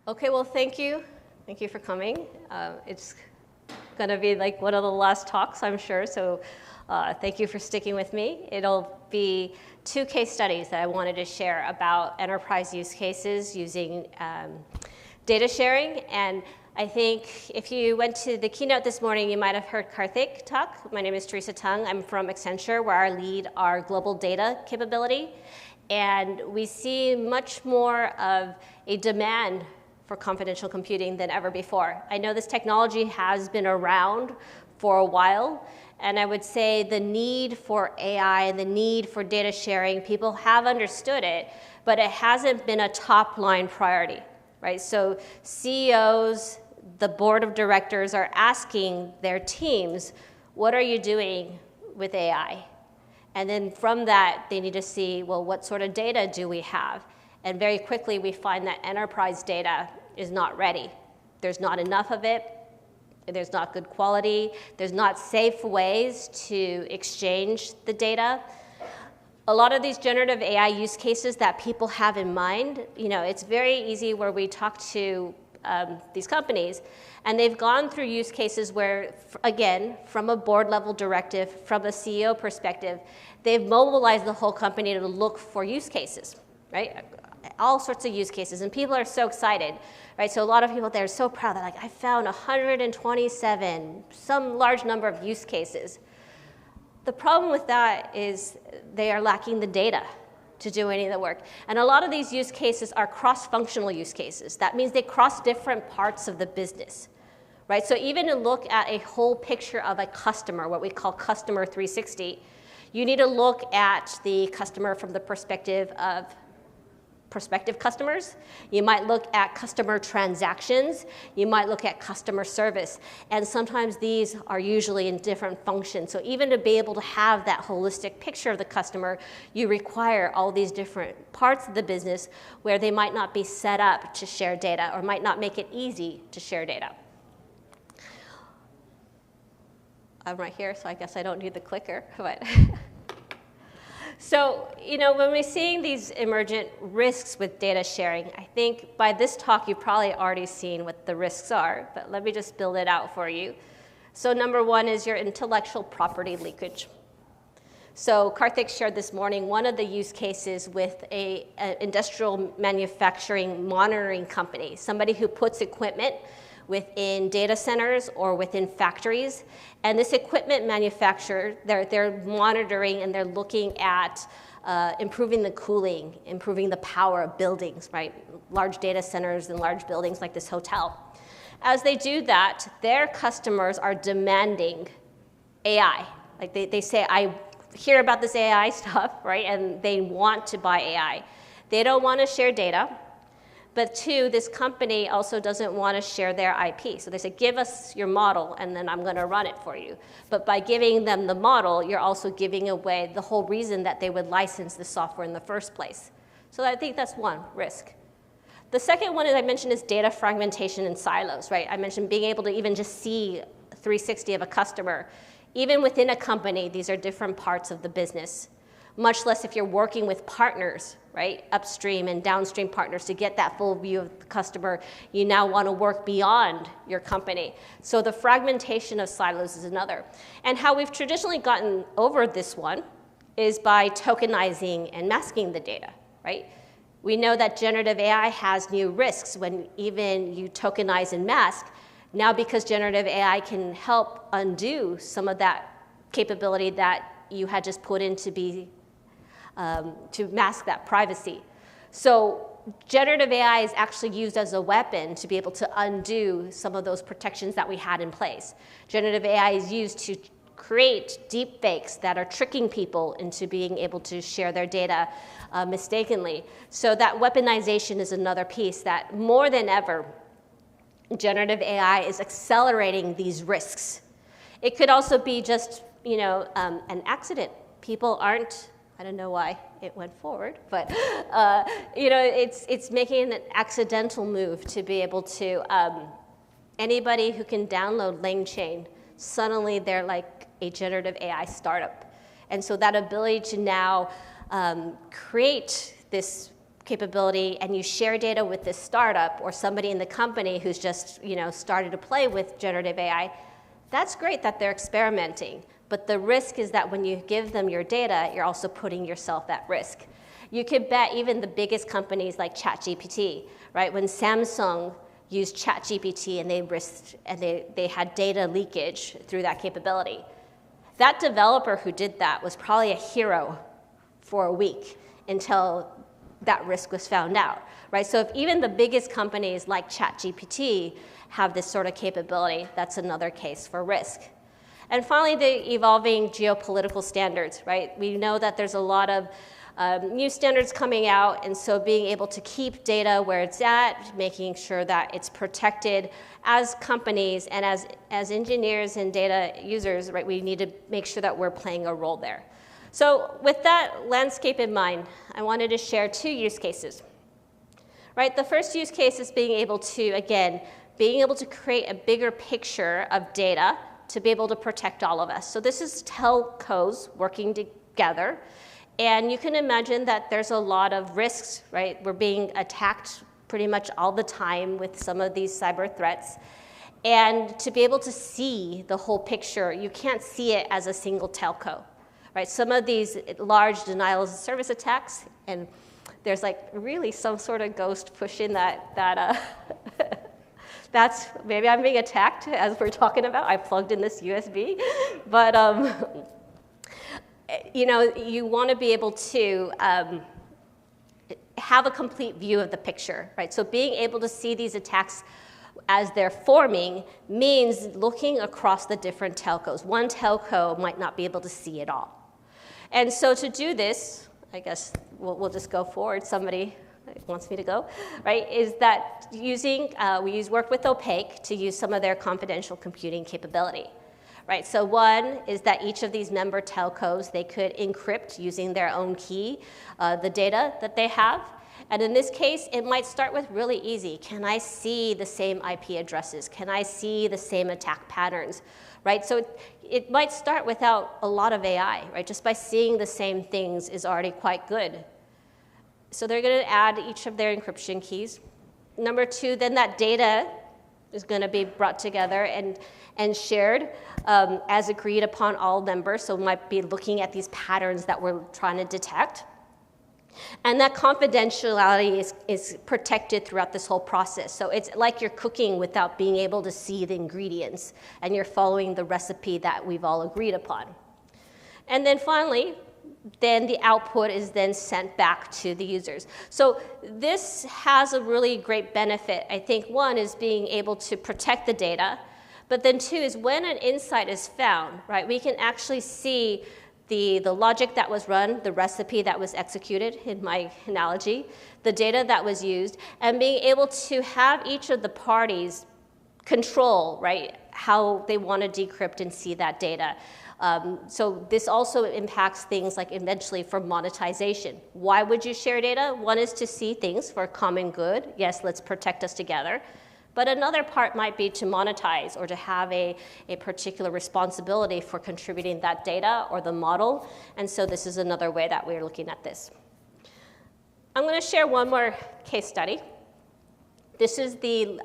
Okay, well, thank you. Thank you for coming. It's going to be like one of the last talks, I'm sure, so thank you for sticking with me. It'll be 2 case studies that I wanted to share about enterprise use cases using data sharing. And I think if you went to the keynote this morning, you might have heard Karthik talk. My name is Teresa Tung. I'm from Accenture, where I lead our global data capability. And we see much more of a demand for confidential computing than ever before. I know this technology has been around for a while, and I would say the need for AI and the need for data sharing, people have understood it, but it hasn't been a top-line priority, right? So CEOs, the board of directors are asking their teams, what are you doing with AI? And then from that, they need to see, well, what sort of data do we have? And very quickly, we find that enterprise data is not ready. There's not enough of it. There's not good quality. There's not safe ways to exchange the data. A lot of these generative AI use cases that people have in mind, it's very easy where we talk to these companies, and they've gone through use cases where, again, from a board level directive, from a CEO perspective, they've mobilized the whole company to look for use cases, right? All sorts of use cases, and people are so excited, right? So a lot of people there are so proud. They're like, I found 127, some large number of use cases. The problem with that is they are lacking the data to do any of the work. And a lot of these use cases are cross-functional use cases. That means they cross different parts of the business, right? So even to look at a whole picture of a customer, what we call customer 360, you need to look at the customer from the perspective of prospective customers. You might look at customer transactions. You might look at customer service. And sometimes these are usually in different functions. So even to be able to have that holistic picture of the customer, you require all these different parts of the business where they might not be set up to share data or might not make it easy to share data. I'm right here, so I guess I don't need the clicker, but so, when we're seeing these emergent risks with data sharing, I think by this talk you've probably already seen what the risks are, but let me just build it out for you. So number 1 is your intellectual property leakage. So Karthik shared this morning one of the use cases with an industrial manufacturing monitoring company, somebody who puts equipment within data centers or within factories. And this equipment manufacturer, they're monitoring and they're looking at improving the cooling, improving the power of buildings, right? Large data centers and large buildings like this hotel. As they do that, their customers are demanding AI. Like they say, I hear about this AI stuff, right? And they want to buy AI. They don't want to share data. But 2, this company also doesn't want to share their IP. So they say, give us your model, and then I'm going to run it for you. But by giving them the model, you're also giving away the whole reason that they would license the software in the first place. So I think that's one risk. The second one, as I mentioned, is data fragmentation in silos, right? I mentioned being able to even just see 360 of a customer. Even within a company, these are different parts of the business. Much less if you're working with partners, right? Upstream and downstream partners to get that full view of the customer. You now want to work beyond your company. So the fragmentation of silos is another. And how we've traditionally gotten over this one is by tokenizing and masking the data, right? We know that generative AI has new risks when even you tokenize and mask. Now because generative AI can help undo some of that capability that you had just put in to mask that privacy. So generative AI is actually used as a weapon to be able to undo some of those protections that we had in place. Generative AI is used to create deep fakes that are tricking people into being able to share their data mistakenly. So that weaponization is another piece that more than ever, generative AI is accelerating these risks. It could also be just an accident. People aren't, I don't know why it went forward, but it's making an accidental move to be able to, anybody who can download LangChain, suddenly they're like a generative AI startup. And so that ability to now create this capability and you share data with this startup or somebody in the company who's just started to play with generative AI, that's great that they're experimenting. But the risk is that when you give them your data, you're also putting yourself at risk. You could bet even the biggest companies like ChatGPT, right? When Samsung used ChatGPT and they had data leakage through that capability, that developer who did that was probably a hero for a week until that risk was found out, right? So if even the biggest companies like ChatGPT have this sort of capability, that's another case for risk. And finally, the evolving geopolitical standards, right? We know that there's a lot of new standards coming out, and so being able to keep data where it's at, making sure that it's protected as companies and as engineers and data users, right? We need to make sure that we're playing a role there. So with that landscape in mind, I wanted to share 2 use cases, right? The first use case is being able to create a bigger picture of data to be able to protect all of us. So this is telcos working together. And you can imagine that there's a lot of risks, right? We're being attacked pretty much all the time with some of these cyber threats. And to be able to see the whole picture, you can't see it as a single telco, right? Some of these large denials of service attacks, and there's like really some sort of ghost pushing that that's, maybe I'm being attacked as we're talking about. I plugged in this USB, but you want to be able to have a complete view of the picture, right? So being able to see these attacks as they're forming means looking across the different telcos. One telco might not be able to see it all. And so to do this, I guess we'll just go forward. Somebody wants me to go, right? Is that we work with Opaque to use some of their confidential computing capability. Right, so one is that each of these member telcos, they could encrypt using their own key the data that they have. And in this case, it might start with really easy. Can I see the same IP addresses? Can I see the same attack patterns? Right, so it might start without a lot of AI, right? Just by seeing the same things is already quite good. So they're going to add each of their encryption keys. Number 2, then that data is going to be brought together and shared as agreed upon all members. So we might be looking at these patterns that we're trying to detect. And that confidentiality is protected throughout this whole process. So it's like you're cooking without being able to see the ingredients, and you're following the recipe that we've all agreed upon. And then finally, then the output is then sent back to the users. So this has a really great benefit. I think one is being able to protect the data, but then 2 is when an insight is found, right, we can actually see the logic that was run, the recipe that was executed, in my analogy, the data that was used, and being able to have each of the parties control, right, how they want to decrypt and see that data. So this also impacts things like eventually for monetization. Why would you share data? One is to see things for common good. Yes, let's protect us together. But another part might be to monetize or to have a particular responsibility for contributing that data or the model. And so this is another way that we're looking at this. I'm going to share one more case study. This is the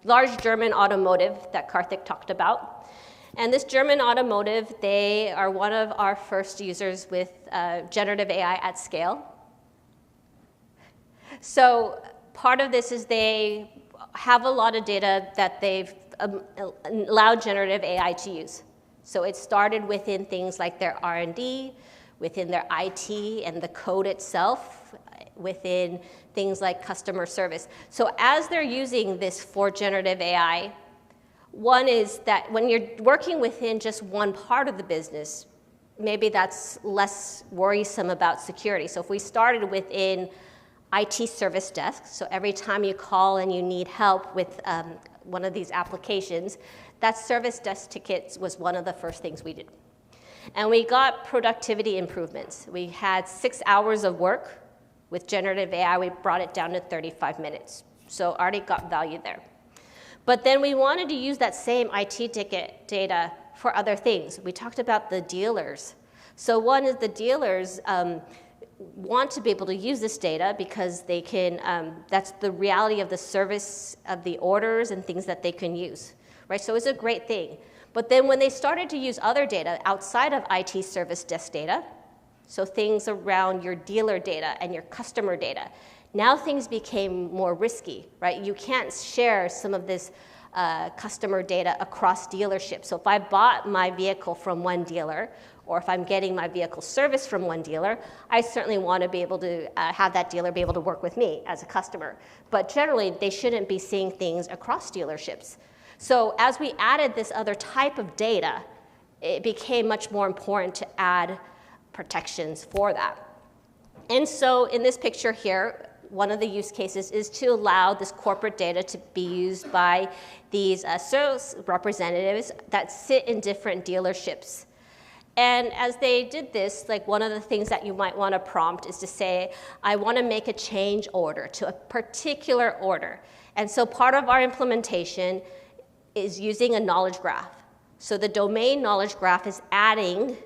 large German automotive that Karthik talked about. And this German automotive, they are one of our first users with generative AI at scale. So part of this is they have a lot of data that they've allowed generative AI to use. So it started within things like their R&D, within their IT and the code itself, within things like customer service. So as they're using this for generative AI, one is that when you're working within just one part of the business, maybe that's less worrisome about security. So if we started within IT service desk, so every time you call and you need help with one of these applications, that service desk tickets was one of the first things we did. And we got productivity improvements. We had 6 hours of work. With generative AI, we brought it down to 35 minutes. So already got value there. But then we wanted to use that same IT ticket data for other things. We talked about the dealers. So one is the dealers, want to be able to use this data because they can, that's the reality of the service of the orders and things that they can use, right? So it's a great thing. But then when they started to use other data outside of IT service desk data, so things around your dealer data and your customer data, now things became more risky, right? You can't share some of this customer data across dealerships. So if I bought my vehicle from one dealer, or if I'm getting my vehicle serviced from one dealer, I certainly want to be able to have that dealer be able to work with me as a customer. But generally, they shouldn't be seeing things across dealerships. So as we added this other type of data, it became much more important to add protections for that. And so in this picture here, one of the use cases is to allow this corporate data to be used by these sales representatives that sit in different dealerships. And as they did this, like one of the things that you might want to prompt is to say, I want to make a change order to a particular order. And so part of our implementation is using a knowledge graph. So the domain knowledge graph is adding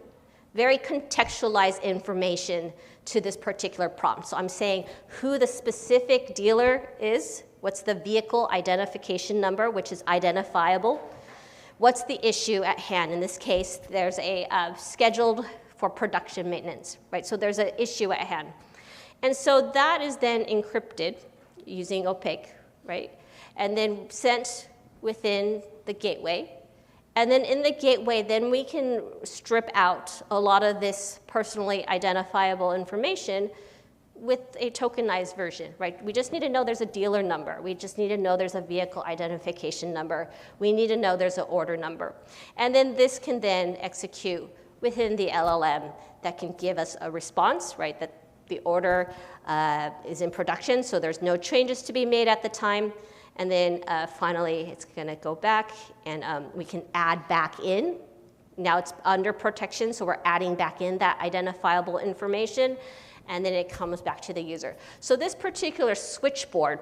very contextualized information to this particular prompt. So I'm saying who the specific dealer is, what's the vehicle identification number, which is identifiable, what's the issue at hand. In this case, there's a scheduled for production maintenance, right? So there's an issue at hand. And so that is then encrypted using opaque, right? And then sent within the gateway. And then in the gateway, then we can strip out a lot of this personally identifiable information with a tokenized version, right? We just need to know there's a dealer number. We just need to know there's a vehicle identification number. We need to know there's an order number. And then this can then execute within the LLM that can give us a response, right? That the order is in production, so there's no changes to be made at the time. And then finally, it's going to go back, and we can add back in. Now it's under protection, so we're adding back in that identifiable information, and then it comes back to the user. So this particular switchboard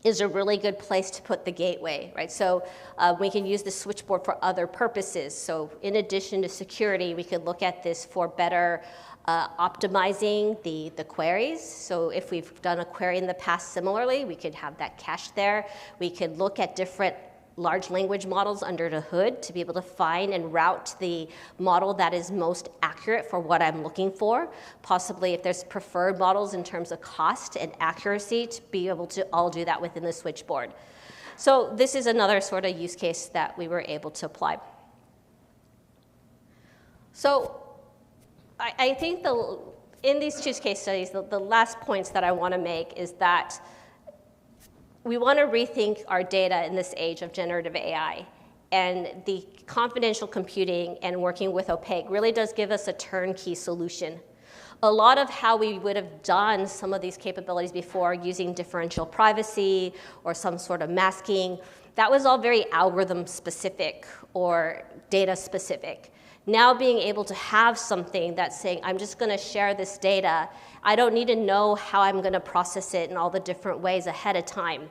is a really good place to put the gateway, right? So we can use the switchboard for other purposes. So in addition to security, we could look at this for better optimizing the queries. So if we've done a query in the past similarly, we could have that cached there. We could look at different large language models under the hood to be able to find and route the model that is most accurate for what I'm looking for. Possibly if there's preferred models in terms of cost and accuracy, to be able to all do that within the switchboard. So this is another sort of use case that we were able to apply. So I think in these two case studies, the last points that I want to make is that we want to rethink our data in this age of generative AI. And the confidential computing and working with opaque really does give us a turnkey solution. A lot of how we would have done some of these capabilities before using differential privacy or some sort of masking, that was all very algorithm specific or data specific. Now being able to have something that's saying, I'm just going to share this data. I don't need to know how I'm going to process it in all the different ways ahead of time.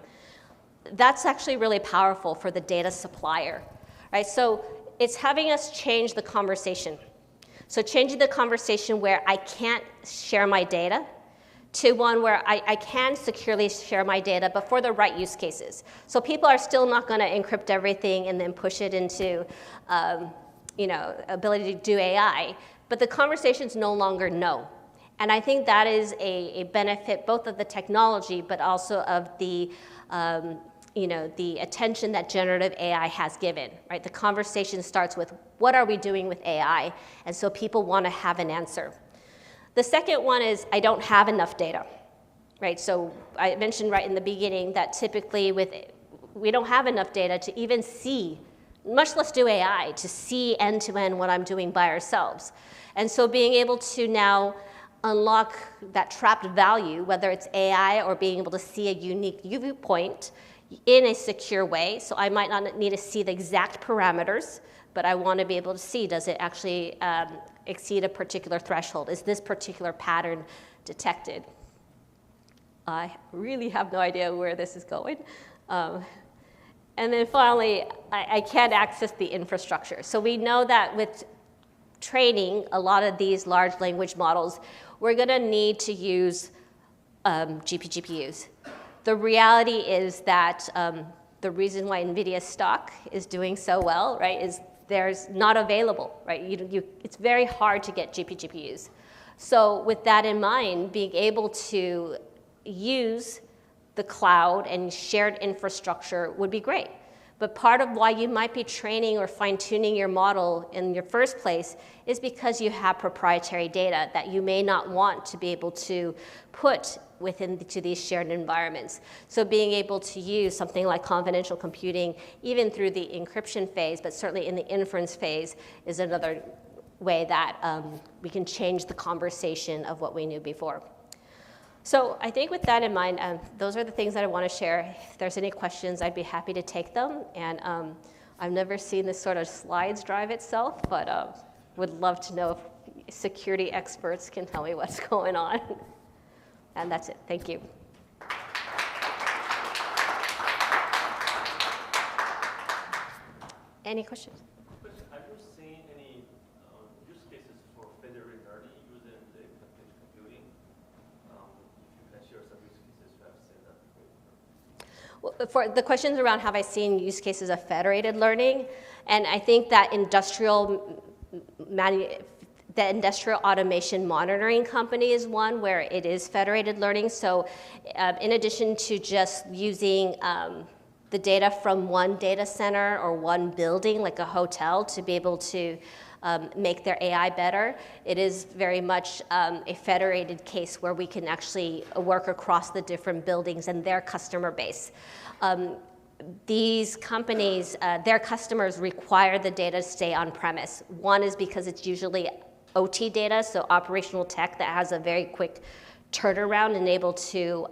That's actually really powerful for the data supplier, right? So it's having us change the conversation. So changing the conversation where I can't share my data to one where I can securely share my data, but for the right use cases. So people are still not going to encrypt everything and then push it into ability to do AI, but the conversations no longer no. And I think that is a benefit both of the technology, but also of the attention that generative AI has given, right? The conversation starts with, what are we doing with AI? And so people want to have an answer. The second one is, I don't have enough data, right? So I mentioned right in the beginning that typically we don't have enough data to even see, much less do AI, to see end-to-end what I'm doing by ourselves. And so being able to now unlock that trapped value, whether it's AI or being able to see a unique viewpoint in a secure way. So I might not need to see the exact parameters, but I want to be able to see, does it actually exceed a particular threshold? Is this particular pattern detected? I really have no idea where this is going. And then finally, I can't access the infrastructure. So we know that with training a lot of these large language models, we're going to need to use GPUs. The reality is that the reason why NVIDIA stock is doing so well, right, is there's not available, right? It's very hard to get GPUs. So with that in mind, being able to use the cloud and shared infrastructure would be great. But part of why you might be training or fine-tuning your model in your first place is because you have proprietary data that you may not want to be able to put to these shared environments. So being able to use something like confidential computing, even through the encryption phase, but certainly in the inference phase, is another way that we can change the conversation of what we knew before. So I think with that in mind, those are the things that I want to share. If there's any questions, I'd be happy to take them. And I've never seen this sort of slides drive itself, but would love to know if security experts can tell me what's going on. And that's it. Thank you. Any questions? Have you seen any use cases for federated learning using the confidential computing? If you can share some use cases you have seen that before. Well, for the questions around have I seen use cases of federated learning, and I think that industrial automation monitoring company is one where it is federated learning. So in addition to just using the data from one data center or one building, like a hotel, to be able to make their AI better, it is very much a federated case where we can actually work across the different buildings and their customer base. These companies, their customers require the data to stay on premise. One is because it's usually OT data, so operational tech that has a very quick turnaround and able to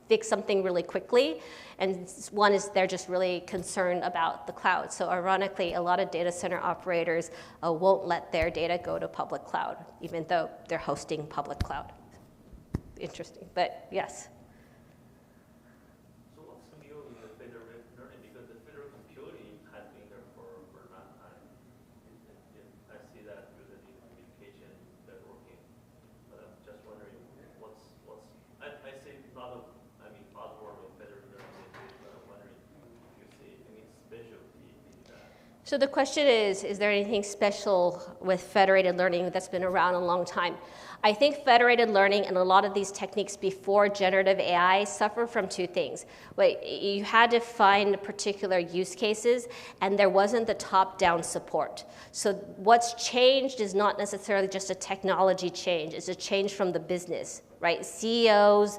fix something really quickly. And one is they're just really concerned about the cloud. So ironically, a lot of data center operators won't let their data go to public cloud, even though they're hosting public cloud. Interesting, but yes. So what's new in the federated learning? Because the federated computing has been there for a long time. I see that through the communication they're working. But I'm just wondering what's I see a lot of buzzword of federated learning, but I'm wondering if you see any specialty in that. So the question is there anything special with federated learning that's been around a long time? I think federated learning and a lot of these techniques before generative AI suffer from two things. You had to find particular use cases, and there wasn't the top-down support. So what's changed is not necessarily just a technology change, it's a change from the business, right? CEOs,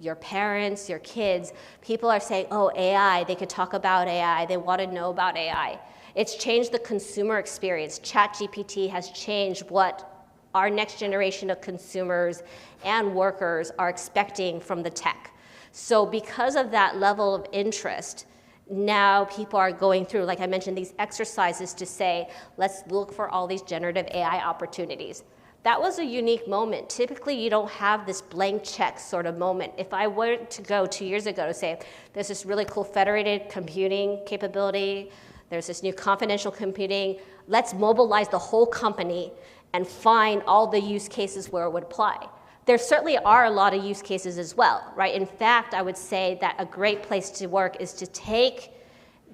your parents, your kids, people are saying, oh, AI, they could talk about AI, they want to know about AI. It's changed the consumer experience. ChatGPT has changed what our next generation of consumers and workers are expecting from the tech. So because of that level of interest, now people are going through, like I mentioned, these exercises to say, let's look for all these generative AI opportunities. That was a unique moment. Typically, you don't have this blank check sort of moment. If I were to go 2 years ago to say, there's this really cool federated computing capability, there's this new confidential computing, let's mobilize the whole company and find all the use cases where it would apply. There certainly are a lot of use cases as well, right? In fact, I would say that a great place to work is to take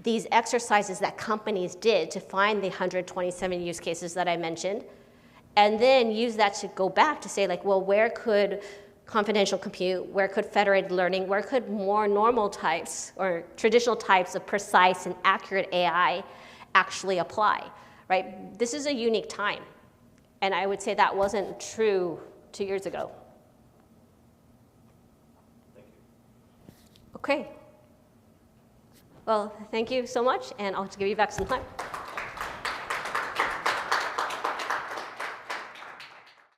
these exercises that companies did to find the 127 use cases that I mentioned, and then use that to go back to say, like, well, where could confidential compute, where could federated learning, where could more normal types or traditional types of precise and accurate AI actually apply, right? This is a unique time. And I would say that wasn't true 2 years ago. Thank you. Okay. Well, thank you so much, and I'll give you back some time.